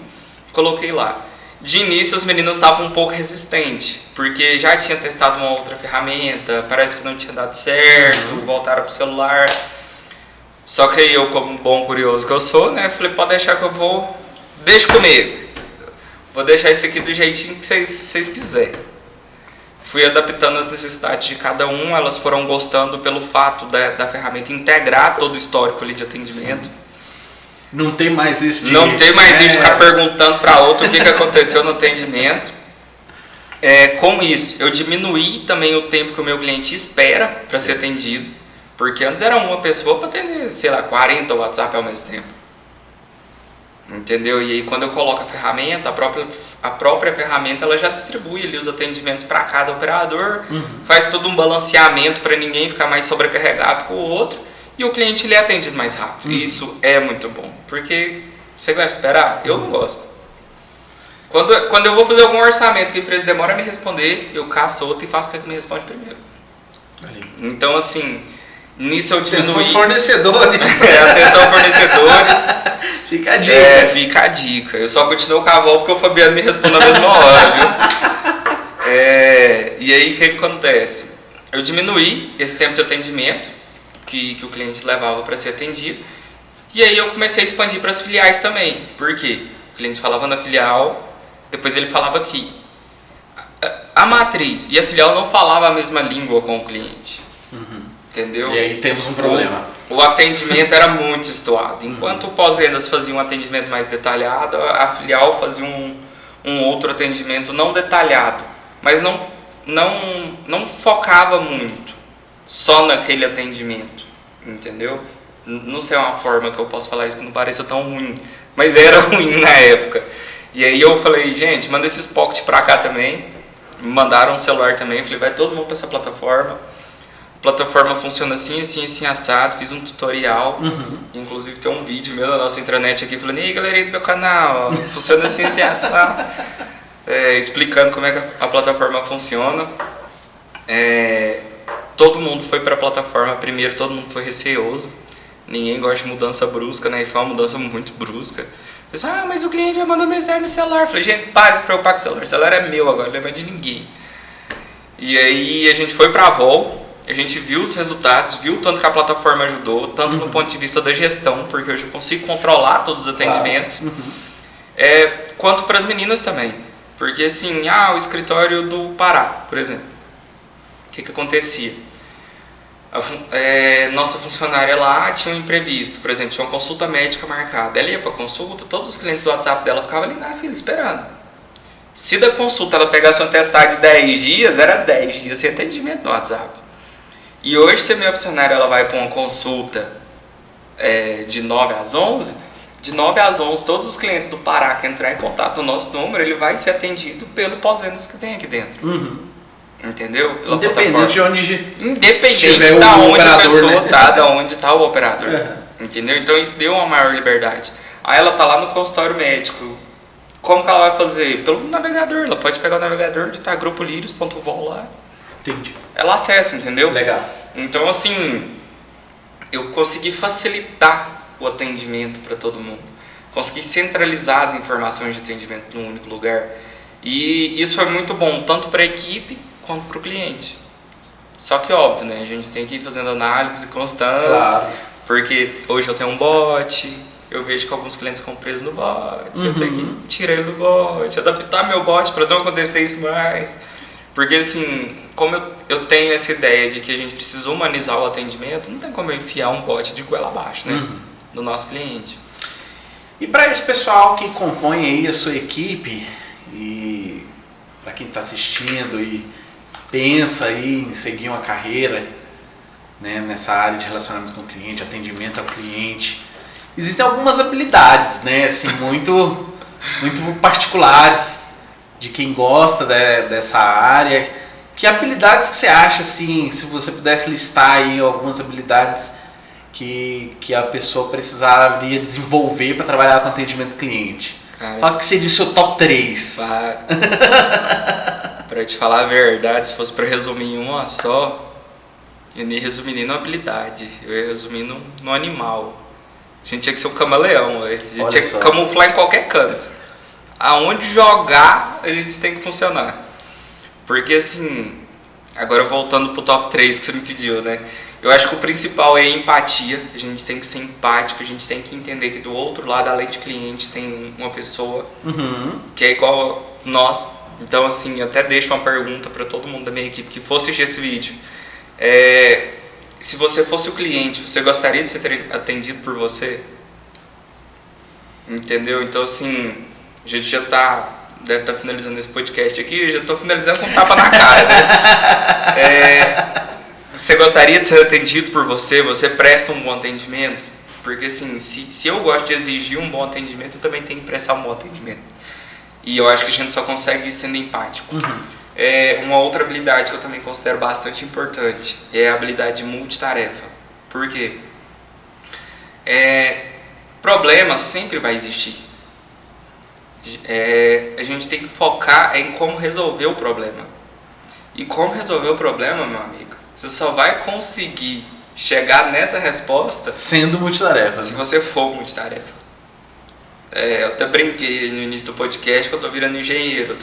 coloquei lá. De início, as meninas estavam um pouco resistentes, porque já tinha testado uma outra ferramenta, parece que não tinha dado certo, voltaram pro celular. Só que eu, como bom curioso que eu sou, né, falei, pode deixar que eu vou, deixa comigo. Vou deixar isso aqui do jeitinho que vocês quiserem. Fui adaptando as necessidades de cada um, elas foram gostando pelo fato da ferramenta integrar todo o histórico ali de atendimento. Sim. Não tem mais isso de... Não tem mais isso de ficar perguntando para outro o que aconteceu no atendimento. Com isso, eu diminuí também o tempo que o meu cliente espera para ser atendido, porque antes era uma pessoa para atender, 40 WhatsApp ao mesmo tempo. Entendeu? E aí quando eu coloco a ferramenta, a própria ferramenta ela já distribui ali os atendimentos para cada operador, faz todo um balanceamento para ninguém ficar mais sobrecarregado com o outro e o cliente ele é atendido mais rápido. Isso é muito bom, porque você vai esperar? Eu não gosto. Quando eu vou fazer algum orçamento que a empresa demora a me responder, eu caço outro e faço com que me responde primeiro. Então assim, nisso eu diminui. Atenção fornecedores. Atenção fornecedores. Fica a dica. Fica a dica. Eu só continuo com a Vol porque o Fabiano me responde na mesma hora, viu? E aí o que acontece? Eu diminuí esse tempo de atendimento que o cliente levava para ser atendido. E aí eu comecei a expandir para as filiais também. Por quê? O cliente falava na filial, depois ele falava aqui. A matriz e a filial não falavam a mesma língua com o cliente. Entendeu? E aí temos um problema. O atendimento era muito destoado. Enquanto o pós-vendas fazia um atendimento mais detalhado, a filial fazia um outro atendimento não detalhado, mas não focava muito. só naquele atendimento, entendeu? Não sei uma forma que eu posso falar isso que não pareça tão ruim, mas era ruim na época. E aí eu falei, gente, manda esses pocket pra cá também. Me mandaram um celular também, falei, vai todo mundo pra essa plataforma. A plataforma funciona assim, assim, assim, assado. Fiz um tutorial, inclusive tem um vídeo meu na nossa intranet aqui, falando, e aí galerinha do meu canal, funciona assim, assim, assado. Explicando como é que a plataforma funciona. Todo mundo foi pra plataforma primeiro, todo mundo foi receoso. Ninguém gosta de mudança brusca, né? E foi uma mudança muito brusca. Pessoal, mas o cliente vai mandar mensagem no celular. Eu falei, gente, pare de preocupar com o celular. O celular é meu agora, não é mais de ninguém. E aí a gente foi pra Vol. A gente viu os resultados, viu o tanto que a plataforma ajudou, tanto no ponto de vista da gestão, porque hoje eu consigo controlar todos os atendimentos, quanto para as meninas também. Porque assim, o escritório do Pará, por exemplo, o que acontecia? Nossa funcionária lá tinha um imprevisto, por exemplo, tinha uma consulta médica marcada. Ela ia para consulta, todos os clientes do WhatsApp dela ficavam ali na fila esperando. Se da consulta ela pegasse um atestado de 10 dias, era 10 dias sem atendimento no WhatsApp. E hoje, se a minha funcionária ela vai para uma consulta de 9 às 11, de 9 às 11, todos os clientes do Pará que entrar em contato no nosso número, ele vai ser atendido pelo pós-vendas que tem aqui dentro. Entendeu? Pela Independente de onde Independente de onde a pessoa está, de onde está o operador. Entendeu? Então isso deu uma maior liberdade. Aí ela está lá no consultório médico. Como que ela vai fazer? Pelo navegador. Ela pode pegar o navegador, digitar grupolírios.vol lá. Entendi. Ela acessa, entendeu? Legal. Então, assim, eu consegui facilitar o atendimento para todo mundo. Consegui centralizar as informações de atendimento num único lugar. E isso foi muito bom, tanto para a equipe quanto para o cliente. Só que, óbvio, né? A gente tem que ir fazendo análises constantes. Claro. Porque hoje eu tenho um bot, eu vejo que alguns clientes ficam presos no bot. Eu tenho que tirar ele do bot, adaptar meu bot para não acontecer isso mais. Porque assim, como eu tenho essa ideia de que a gente precisa humanizar o atendimento, não tem como eu enfiar um bot de goela abaixo, né? Do nosso cliente. E para esse pessoal que compõe aí a sua equipe, e para quem está assistindo e pensa aí em seguir uma carreira, né, nessa área de relacionamento com o cliente, atendimento ao cliente, existem algumas habilidades, né, assim, muito particulares de quem gosta dessa área. Que habilidades que você acha, assim, se você pudesse listar aí algumas habilidades que a pessoa precisaria desenvolver para trabalhar com atendimento ao cliente? Qual que seria o seu top 3? Para te falar a verdade, se fosse para resumir em uma só, eu nem resumir nem numa habilidade, eu ia resumir num animal. A gente tinha que ser um camaleão, a gente tinha que camuflar em qualquer canto. Aonde jogar, a gente tem que funcionar. Porque assim, agora voltando pro top 3 que você me pediu, né? Eu acho que o principal é a empatia. A gente tem que ser empático, a gente tem que entender que do outro lado, além de cliente, tem uma pessoa que é igual a nós. Então assim, eu até deixo uma pergunta para todo mundo da minha equipe que for assistir esse vídeo. Se você fosse o cliente, você gostaria de ser atendido por você? Entendeu? Então assim, a gente já deve estar finalizando esse podcast aqui, eu já estou finalizando com um tapa na cara, né? Você gostaria de ser atendido por você? Você presta um bom atendimento? Porque assim, se eu gosto de exigir um bom atendimento, eu também tenho que prestar um bom atendimento. E eu acho que a gente só consegue ir sendo empático. Uma outra habilidade que eu também considero bastante importante é a habilidade de multitarefa. Por quê? Problema sempre vai existir. A gente tem que focar em como resolver o problema. E como resolver o problema, meu amigo, você só vai conseguir chegar nessa resposta sendo multitarefa. Se você for multitarefa. Eu até brinquei no início do podcast que eu tô virando engenheiro,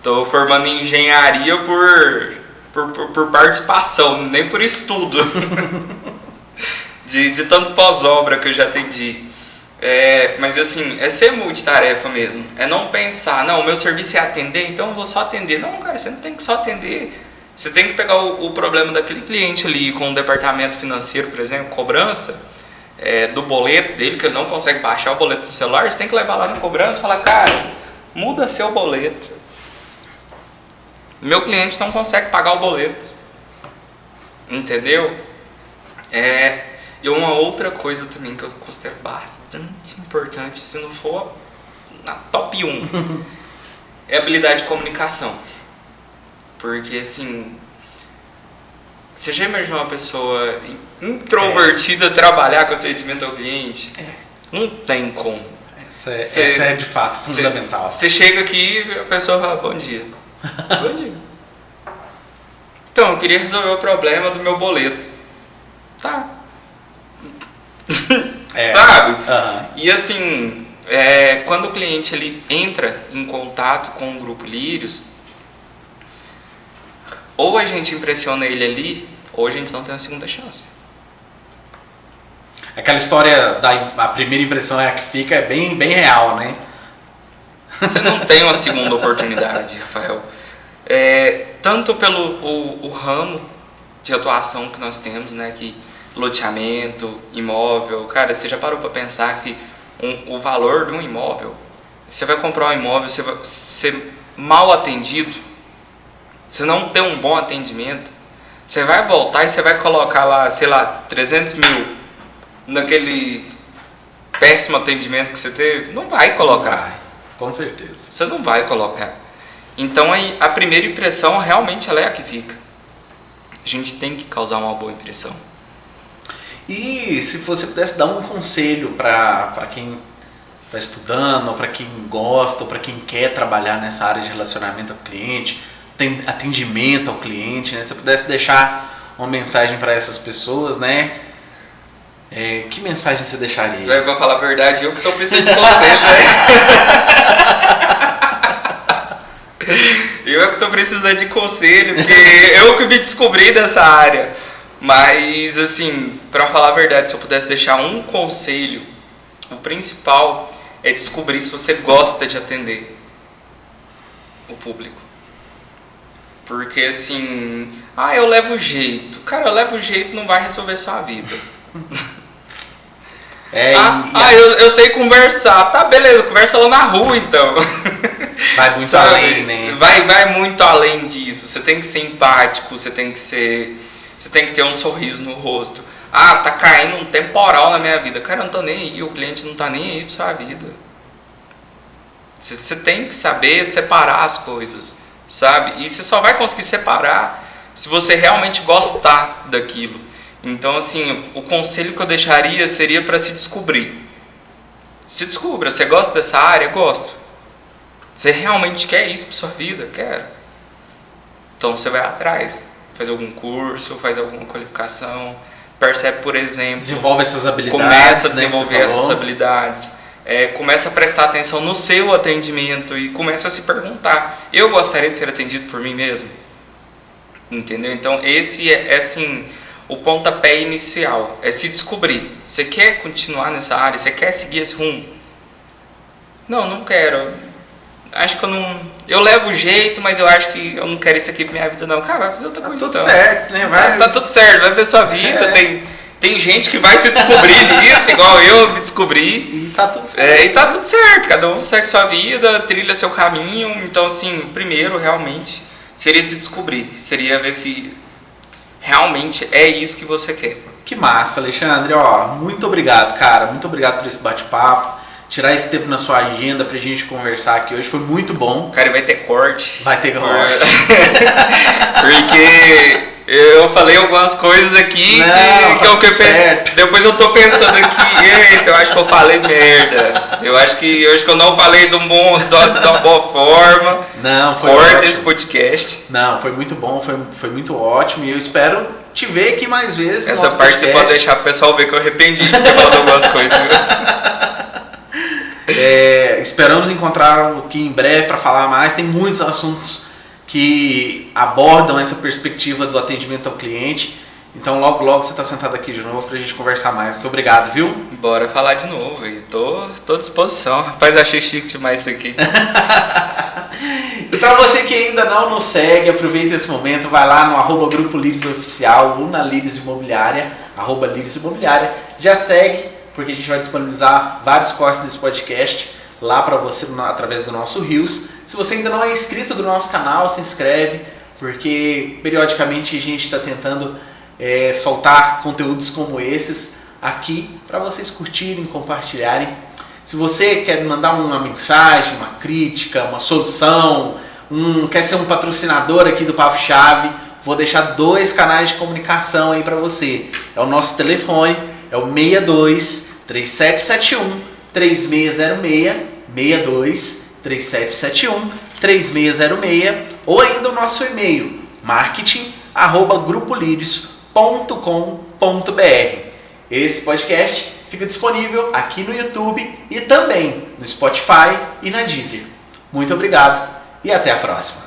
tô formando em engenharia por participação, nem por estudo. de tanto pós-obra que eu já atendi. Mas assim, é ser multitarefa mesmo. É não pensar, não, o meu serviço é atender, então eu vou só atender. Não, cara, você não tem que só atender. Você tem que pegar o problema daquele cliente ali com o departamento financeiro, por exemplo, cobrança do boleto dele, que ele não consegue baixar o boleto do celular. Você tem que levar lá na cobrança e falar, cara, muda seu boleto. Meu cliente não consegue pagar o boleto. Entendeu? E uma outra coisa também que eu considero bastante importante, se não for na top 1, é a habilidade de comunicação. Porque assim, você já imaginou uma pessoa introvertida trabalhar com atendimento ao cliente? Não tem como. Essa é de fato fundamental. Você chega aqui e a pessoa fala, bom dia. Bom dia. Então, eu queria resolver o problema do meu boleto. Tá. Sabe? Uhum. E assim, quando o cliente ele entra em contato com o Grupo Lírios, ou a gente impressiona ele ali, ou a gente não tem uma segunda chance. Aquela história a primeira impressão é a que fica, é bem, bem real, né? Você não tem uma segunda oportunidade, Rafael. Tanto pelo o ramo de atuação que nós temos, né? Que loteamento, imóvel. Cara, você já parou para pensar que o valor de um imóvel, você vai comprar um imóvel, você vai ser mal atendido, você não ter um bom atendimento, você vai voltar e você vai colocar lá, sei lá, 300 mil naquele péssimo atendimento que você teve? Não vai colocar. Não vai, com certeza. Você não vai colocar. Então a primeira impressão realmente ela é a que fica. A gente tem que causar uma boa impressão. E se você pudesse dar um conselho para quem está estudando, ou para quem gosta, ou para quem quer trabalhar nessa área de relacionamento ao cliente, tem atendimento ao cliente, né? Se você pudesse deixar uma mensagem para essas pessoas, né? Que mensagem você deixaria? Pra falar a verdade, eu que estou precisando de conselho, né? Eu que estou precisando de conselho, porque eu que me descobri dessa área. Mas, assim, para falar a verdade, se eu pudesse deixar um conselho, o principal é descobrir se você gosta de atender o público. Porque, assim, eu levo jeito. Cara, eu levo jeito não vai resolver sua vida. Eu sei conversar. Tá, beleza, conversa lá na rua, então. Vai muito além, né? Vai muito além disso. Você tem que ser empático, você tem que ter um sorriso no rosto. Tá caindo um temporal na minha vida. Cara, eu não tô nem aí, o cliente não tá nem aí pra sua vida. Você tem que saber separar as coisas, sabe? E você só vai conseguir separar se você realmente gostar daquilo. Então, assim, o conselho que eu deixaria seria para se descobrir. Se descubra, você gosta dessa área? Gosto. Você realmente quer isso para sua vida? Quero. Então você vai atrás, faz algum curso, faz alguma qualificação, percebe, por exemplo, desenvolve essas habilidades, começa a desenvolver essas habilidades, começa a prestar atenção no seu atendimento e começa a se perguntar: eu gostaria de ser atendido por mim mesmo? Entendeu? Então esse é assim, o pontapé inicial, é se descobrir. Você quer continuar nessa área? Você quer seguir esse rumo? Não quero. Acho que eu levo jeito, mas eu acho que eu não quero isso aqui pra minha vida, não. Cara, vai fazer outra coisa. Tá tudo certo, né? Tá tudo certo, vai ver sua vida. Tem gente que vai se descobrir nisso, igual eu me descobri. E tá tudo certo. E tá tudo certo, cada um segue sua vida, trilha seu caminho. Então, assim, primeiro, realmente, seria se descobrir. Seria ver se realmente é isso que você quer. Que massa, Alexandre. Muito obrigado, cara. Muito obrigado por esse bate-papo. Tirar esse tempo na sua agenda pra gente conversar aqui hoje foi muito bom. Cara, vai ter corte. Vai ter corte. Porque eu falei algumas coisas aqui certo. Depois eu tô pensando aqui, eita, eu acho que eu falei merda. Eu acho que eu não falei de uma boa forma. Não, foi Corta ótimo. Esse podcast. Não, foi muito bom, foi muito ótimo. E eu espero te ver aqui mais vezes. Essa parte podcast. Você pode deixar pro pessoal ver que eu arrependi de ter falado algumas coisas. Esperamos encontrar aqui em breve para falar mais. Tem muitos assuntos que abordam essa perspectiva do atendimento ao cliente. Então logo você está sentado aqui de novo para a gente conversar mais. Muito obrigado, viu? Bora falar de novo. Tô à disposição. Rapaz, achei chique demais isso aqui. E para você que ainda não nos segue, aproveita esse momento, vai lá no @Grupo Lírios Oficial ou na Lírios Imobiliária, @Lírios Imobiliária, já segue, porque a gente vai disponibilizar vários cortes desse podcast lá para você através do nosso Reels. Se você ainda não é inscrito do nosso canal, se inscreve, porque periodicamente a gente está tentando soltar conteúdos como esses aqui para vocês curtirem, compartilharem. Se você quer mandar uma mensagem, uma crítica, uma solução, quer ser um patrocinador aqui do Papo Chave, vou deixar 2 canais de comunicação aí para você. É o nosso telefone, é o 62 3771 3606, 62 3771 3606, ou ainda o nosso e-mail, marketing@grupolirios.com.br. Esse podcast fica disponível aqui no YouTube e também no Spotify e na Deezer. Muito obrigado e até a próxima.